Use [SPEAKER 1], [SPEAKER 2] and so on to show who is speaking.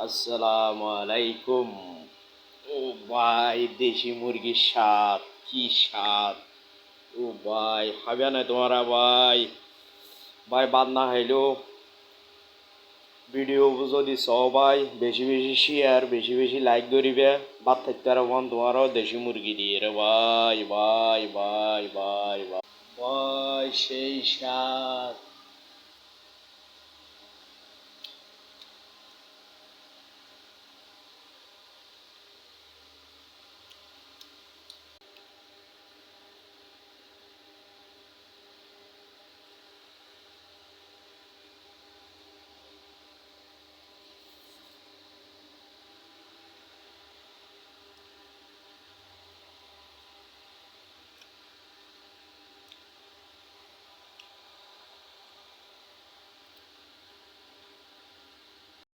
[SPEAKER 1] আসসালামু আলাইকুম। ও ভাই, দেশি মুরগির স্বাদ কি স্বাদ! ও ভাই, খাবে না তোমরা? ভাই ভাই, বাদ না খাইলেও ভিডিও যদি চাও ভাই, বেশি বেশি শেয়ার, বেশি বেশি লাইক করিবে। বাদ থাকতে আর মন তোমারও দেশি মুরগি দিয়ে রে ভাই ভাই ভাই ভাই ভাই ভাই ভাই, সেই স্বাদ!